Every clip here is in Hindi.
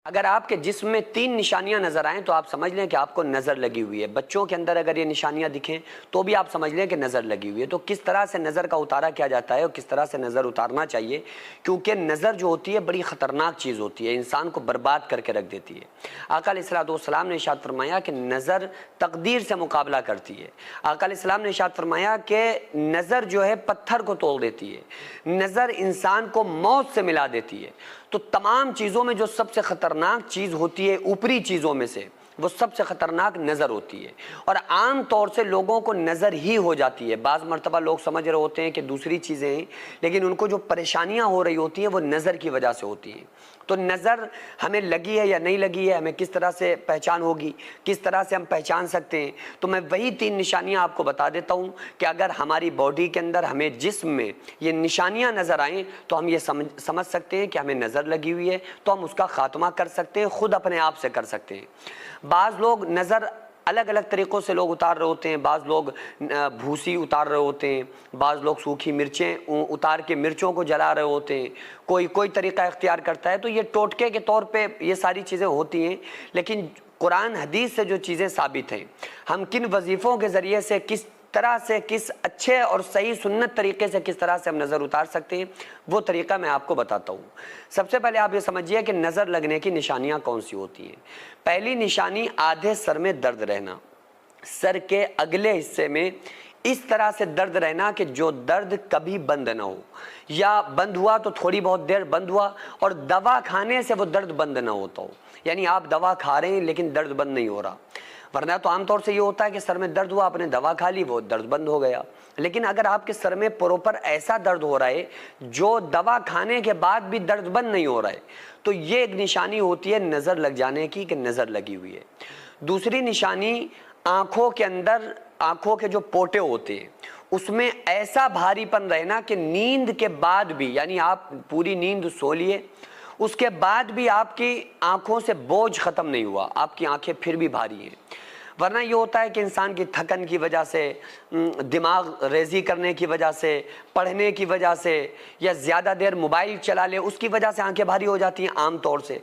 अगर आपके जिस्म में 3 निशानियां नजर आएं तो आप समझ लें कि आपको नज़र लगी हुई है। बच्चों के अंदर अगर ये निशानियां दिखें तो भी आप समझ लें कि नज़र लगी हुई है। तो किस तरह से नज़र का उतारा किया जाता है और किस तरह से नज़र उतारना चाहिए, क्योंकि नज़र जो होती है बड़ी ख़तरनाक चीज़ होती है, इंसान को बर्बाद करके रख देती है। आका अलैहिस्सलाम ने इरशाद फरमाया कि नज़र तकदीर से मुकाबला करती है। आका अलैहिस्सलाम ने इरशाद फरमाया कि नज़र जो है पत्थर को तोड़ देती है, नज़र इंसान को मौत से मिला देती है। तो तमाम चीज़ों में जो सबसे ख़तरनाक चीज़ होती है, ऊपरी चीज़ों में से वो सबसे ख़तरनाक नज़र होती है। और आम तौर से लोगों को नज़र ही हो जाती है। बाज़ मरतबा लोग समझ रहे होते हैं कि दूसरी चीज़ें हैं, लेकिन उनको जो परेशानियां हो रही होती हैं वो नज़र की वजह से होती हैं। तो नज़र हमें लगी है या नहीं लगी है, हमें किस तरह से पहचान होगी, किस तरह से हम पहचान सकते हैं। तो मैं वही 3 निशानियां आपको बता देता हूं कि अगर हमारी बॉडी के अंदर, हमें जिस्म में ये निशानियां नज़र आएँ तो हम ये समझ सकते हैं कि हमें नज़र लगी हुई है। तो हम उसका खात्मा कर सकते हैं, खुद अपने आप से कर सकते हैं। बाज़ लोग नज़र अलग अलग तरीक़ों से लोग उतार रहे होते हैं। बाज़ लोग भूसी उतार रहे होते हैं, बाज़ लोग सूखी मिर्चें उतार के मिर्चों को जला रहे होते हैं, कोई तरीक़ा इख्तियार करता है। तो ये टोटके के तौर पे ये सारी चीज़ें होती हैं, लेकिन कुरान हदीस से जो चीज़ें साबित हैं, हम किन वजीफ़ों के ज़रिए से किस तरह से, किस अच्छे और सही सुन्नत तरीके से किस तरह से हम नज़र उतार सकते हैं, वो तरीक़ा मैं आपको बताता हूँ। सबसे पहले आप ये समझिए कि नज़र लगने की निशानियाँ कौन सी होती हैं। पहली निशानी, आधे सर में दर्द रहना, सर के अगले हिस्से में इस तरह से दर्द रहना कि जो दर्द कभी बंद ना हो, या बंद हुआ तो थोड़ी बहुत देर बंद हुआ और दवा खाने से वो दर्द बंद ना होता हो। यानी आप दवा खा रहे हैं लेकिन दर्द बंद नहीं हो रहा। वरना तो आमतौर से ये होता है कि सर में दर्द हुआ, आपने दवा खा ली, वो दर्द बंद हो गया। लेकिन अगर आपके सर में प्रॉपर ऐसा दर्द हो रहा है जो दवा खाने के बाद भी दर्द बंद नहीं हो रहा है, तो ये एक निशानी होती है नज़र लग जाने की, कि नज़र लगी हुई है। दूसरी निशानी, आँखों के अंदर, आँखों के जो पोटे होते हैं उसमें ऐसा भारीपन रहना कि नींद के बाद भी, यानी आप पूरी नींद सो लिए, उसके बाद भी आपकी आंखों से बोझ खत्म नहीं हुआ, आपकी आंखें फिर भी भारी हैं। वरना ये होता है कि इंसान की थकन की वजह से, दिमाग रेजी करने की वजह से, पढ़ने की वजह से, या ज़्यादा देर मोबाइल चला ले उसकी वजह से आंखें भारी हो जाती हैं आम तौर से।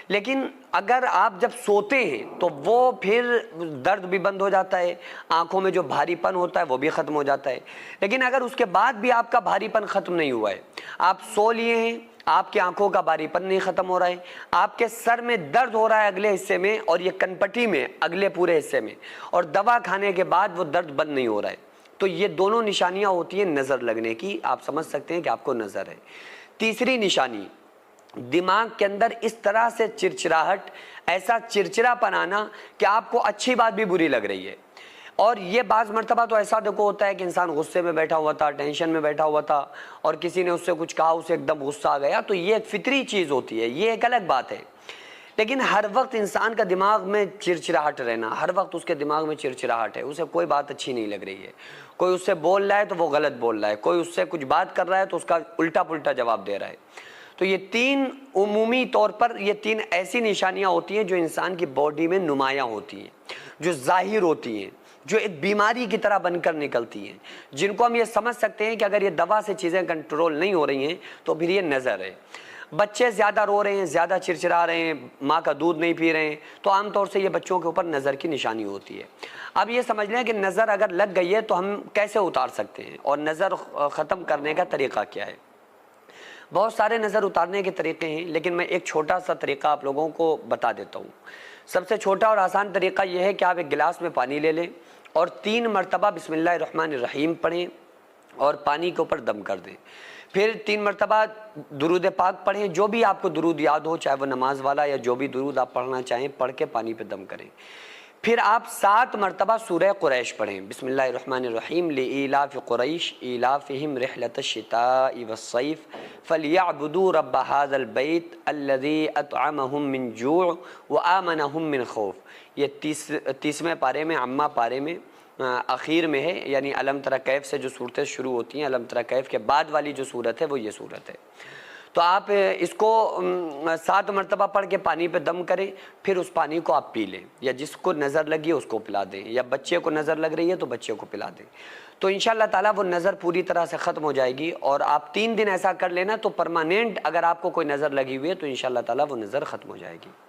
लेकिन अगर आप जब सोते हैं तो वो फिर दर्द भी बंद हो जाता है, आंखों में जो भारीपन होता है वो भी ख़त्म हो जाता है। लेकिन अगर उसके बाद भी आपका भारीपन ख़त्म नहीं हुआ है, आप सो लिए हैं, आपकी आंखों का भारीपन नहीं खत्म हो रहा है, आपके सर में दर्द हो रहा है अगले हिस्से में और ये कनपट्टी में अगले पूरे हिस्से में, और दवा खाने के बाद वो दर्द बंद नहीं हो रहा है, तो ये दोनों निशानियां होती हैं नज़र लगने की। आप समझ सकते हैं कि आपको नज़र है। तीसरी निशानी, दिमाग के अंदर इस तरह से चिड़चिड़ाहट, ऐसा चिड़चिड़ापन आना कि आपको अच्छी बात भी बुरी लग रही है। और ये बाज़ मरतबा तो ऐसा देखो होता है कि इंसान गुस्से में बैठा हुआ था, टेंशन में बैठा हुआ था, और किसी ने उससे कुछ कहा, उसे एकदम गुस्सा आ गया, तो ये एक फितरी चीज़ होती है, ये एक अलग बात है। लेकिन हर वक्त इंसान का दिमाग में चिड़चिड़ाहट रहना, हर वक्त उसके दिमाग में चिड़चिड़ाहट है, उसे कोई बात अच्छी नहीं लग रही है, कोई उससे बोल रहा है तो वो गलत बोल रहा है, कोई उससे कुछ बात कर रहा है तो उसका उल्टा पुल्टा जवाब दे रहा है। तो ये 3 उमूमी तौर पर, ये 3 ऐसी निशानियां होती हैं जो इंसान की बॉडी में नुमायां होती हैं, जो जाहिर होती हैं, जो एक बीमारी की तरह बनकर निकलती हैं, जिनको हम ये समझ सकते हैं कि अगर ये दवा से चीज़ें कंट्रोल नहीं हो रही हैं तो फिर ये नज़र है। बच्चे ज़्यादा रो रहे हैं, ज़्यादा चिड़चिड़ा रहे हैं, माँ का दूध नहीं पी रहे हैं, तो आमतौर से ये बच्चों के ऊपर नज़र की निशानी होती है। अब ये समझ लें कि नज़र अगर लग गई है तो हम कैसे उतार सकते हैं और नज़र ख़त्म करने का तरीक़ा क्या है। बहुत सारे नज़र उतारने के तरीक़े हैं, लेकिन मैं एक छोटा सा तरीक़ा आप लोगों को बता देता हूँ। सबसे छोटा और आसान तरीक़ा यह है कि आप एक गिलास में पानी ले लें और 3 मरतबा बिस्मिल्लाहिर्रहमानिर्रहीम पढ़ें और पानी के ऊपर दम कर दें। फिर 3 मरतबा दुरूद पाक पढ़ें, जो भी आपको दुरूद याद हो, चाहे वो नमाज वाला या जो भी दुरूद आप पढ़ना चाहें, पढ़ के पानी पे दम करें। फिर आप 7 मरतबा सूरह कुरैश पढ़ें, बिस्मिल्लाहिर्रहमानिर्रहीम, लिईलाफ़ि कुरैश ईलाफ़िहिम रिहलतश्शिताइ वस्सैफ़ फ़लियअबुदू रब्ब हाज़ल बैत अल्लज़ी अतअमहुम मिन जूअ व आमनहुम मिन खौफ़। ये 30वें पारे में, अम्मा पारे में आखिर में है, यानी अलम तरा कैफ से जो सूरतें शुरू होती हैं, अलम तरा कैफ के बाद वाली जो सूरत है वो ये सूरत है। तो आप इसको 7 मरतबा पढ़ के पानी पे दम करें, फिर उस पानी को आप पी लें, या जिसको नज़र लगी है उसको पिला दें, या बच्चे को नज़र लग रही है तो बच्चे को पिला दें। तो इंशाअल्लाह ताला वो नज़र पूरी तरह से ख़त्म हो जाएगी। और आप 3 दिन ऐसा कर लेना तो परमानेंट, अगर आपको कोई नज़र लगी हुई है तो इंशाअल्लाह ताला वो नज़र ख़त्म हो जाएगी।